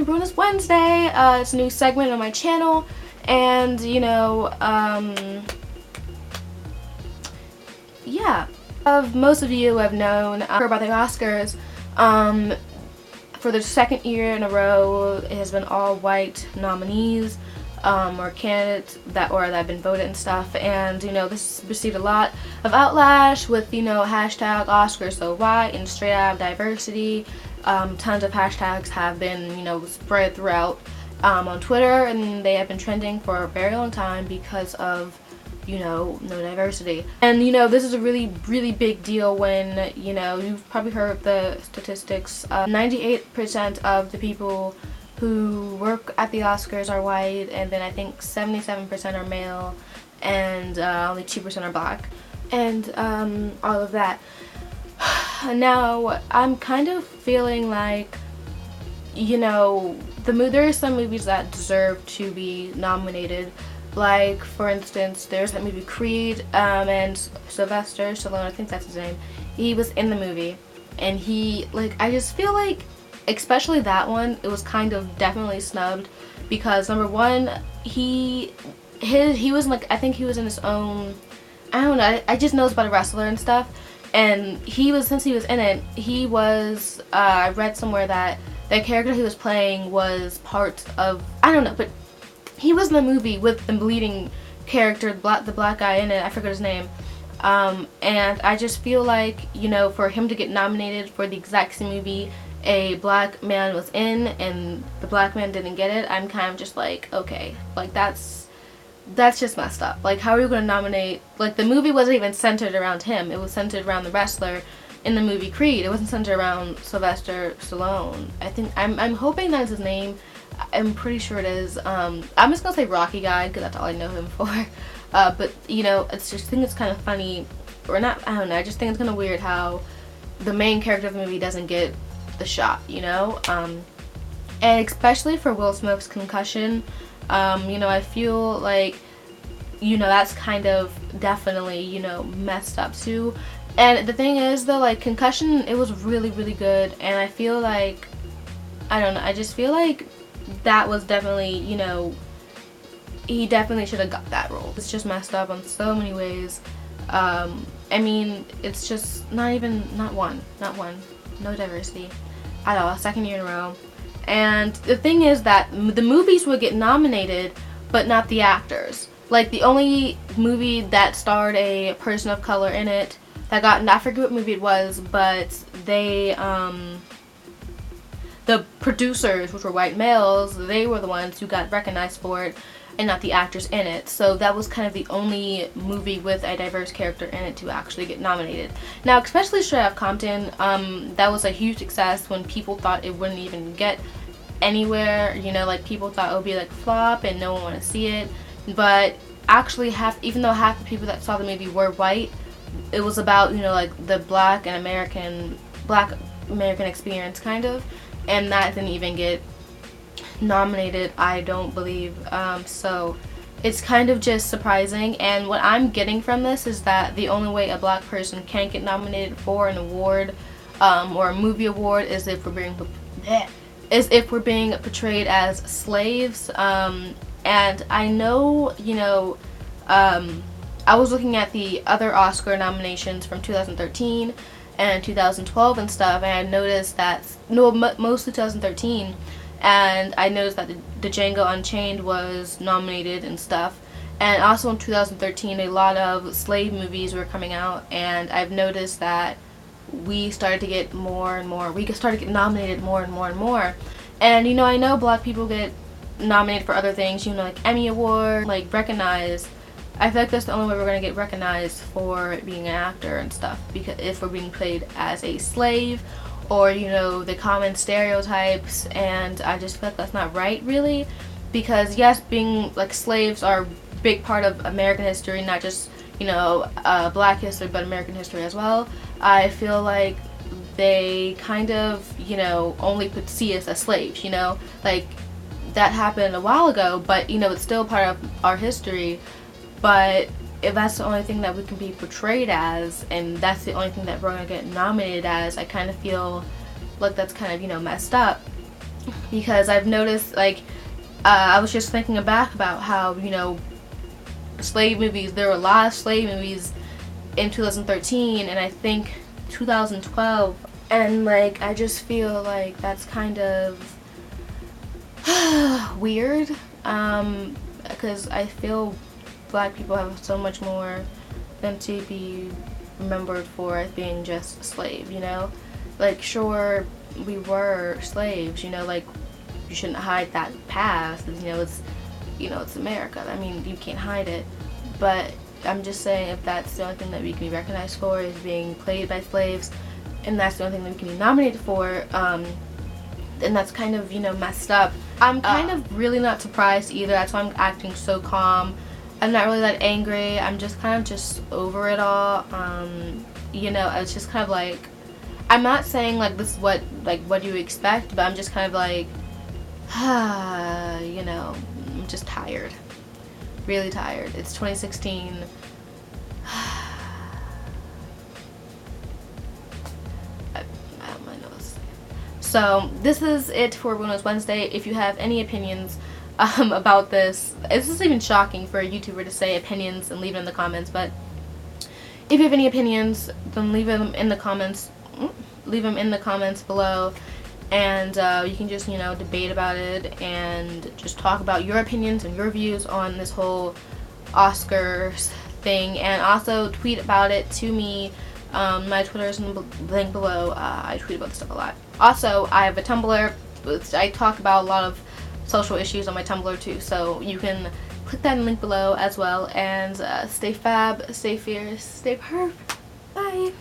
Bonus Wednesday. It's a new segment on my channel, and you know, yeah. Most of you have known about the Oscars. For the second year in a row, it has been all white nominees or candidates that have been voted and stuff, and you know, this received a lot of outlash with, you know, hashtag Oscars so white and straight out of diversity. Tons of hashtags have been, you know, spread throughout on Twitter, and they have been trending for a very long time because of, you know, no diversity. And you know, this is a really big deal when, you know, you've probably heard the statistics. 98% of the people who work at the Oscars are white, and then I think 77% are male, and only 2% are black, and all of that. Now, I'm kind of feeling like, you know, there are some movies that deserve to be nominated. Like, for instance, there's that movie Creed, and Sylvester Stallone, I think that's his name, he was in the movie, and he, like, I just feel like, especially that one, it was kind of definitely snubbed, because number one, he was like, I think he was in his own, I don't know, I just know about a wrestler and stuff, and since he was in it, he was, I read somewhere that the character he was playing was part of, I don't know, but he was in the movie with the leading character, the black guy in it, I forgot his name, and I just feel like, you know, for him to get nominated for the exact same movie a black man was in and the black man didn't get it, I'm kind of just like, okay, like that's just messed up. Like, how are you going to nominate, like, the movie wasn't even centered around him, it was centered around the wrestler in the movie Creed. It wasn't centered around Sylvester Stallone. I think, I'm hoping that's his name. I'm pretty sure it is. I'm just gonna say Rocky Guy because that's all I know him for. But you know, I think it's kind of funny, or not, I don't know, I just think it's kind of weird how the main character of the movie doesn't get the shot, you know? And especially for Will Smith's concussion, you know, I feel like, you know, that's kind of definitely, you know, messed up too. And the thing is though, like, concussion, it was really good, and I feel like, I don't know, I just feel like that was definitely, you know, he definitely should have got that role. It's just messed up in so many ways. I mean, it's just not one, no diversity at all, second year in a row. And the thing is that the movies would get nominated, but not the actors. Like, the only movie that starred a person of color in it that got, I forget what movie it was, but they, the producers, which were white males, they were the ones who got recognized for it, and not the actors in it. So that was kind of the only movie with a diverse character in it to actually get nominated. Now, especially Straight Outta Compton, that was a huge success when people thought it wouldn't even get anywhere. You know, like, people thought it would be like flop and no one wanted to see it. But actually, even though half the people that saw the movie were white, it was about, you know, like, the black American experience, kind of. And that didn't even get nominated, I don't believe. So it's kind of just surprising, and what I'm getting from this is that the only way a black person can get nominated for an award or a movie award is if we're being portrayed as slaves. And I know, you know, I was looking at the other Oscar nominations from 2013 and 2012 and stuff, and I noticed that, no, mostly 2013, and I noticed that the Django Unchained was nominated and stuff. And also in 2013, a lot of slave movies were coming out, and I've noticed that we started to get more and more, we started to get nominated more and more. And you know, I know black people get nominated for other things, you know, like Emmy Award, like recognized. I feel like that's the only way we're going to get recognized for being an actor and stuff, because if we're being played as a slave, or, you know, the common stereotypes, and I just feel like that's not right, really, because yes, being, like, slaves are a big part of American history, not just, you know, black history, but American history as well. I feel like they kind of, you know, only see us as slaves, you know, like, that happened a while ago, but, you know, it's still part of our history. But if that's the only thing that we can be portrayed as, and that's the only thing that we're going to get nominated as, I kind of feel like that's kind of, you know, messed up. because I've noticed, like, I was just thinking back about how, you know, slave movies, there were a lot of slave movies in 2013 and I think 2012, and like I just feel like that's kind of weird, because I feel black people have so much more than to be remembered for as being just a slave, you know? Like, sure, we were slaves, you know, like, you shouldn't hide that past, you know, it's America. I mean, you can't hide it. But I'm just saying, if that's the only thing that we can be recognized for is being played by slaves, and that's the only thing that we can be nominated for, then that's kind of, you know, messed up. I'm kind of really not surprised either. That's why I'm acting so calm. I'm not really that angry. I'm just kind of just over it all. You know, it's just kind of like, I'm not saying like this is what you expect, but I'm just kind of like, you know, I'm just tired. Really tired. It's 2016. I don't really know this. So this is it for Realness Wednesday. If you have any opinions about this is even shocking for a YouTuber to say opinions and leave it in the comments, but if you have any opinions, then leave them in the comments. Leave them in the comments below, and you can just, you know, debate about it and just talk about your opinions and your views on this whole Oscars thing, and also tweet about it to me. My Twitter is in the link below. I tweet about this stuff a lot. Also, I have a Tumblr. I talk about a lot of social issues on my Tumblr too, so you can click that link below as well. And stay fab, stay fierce, stay perf. Bye.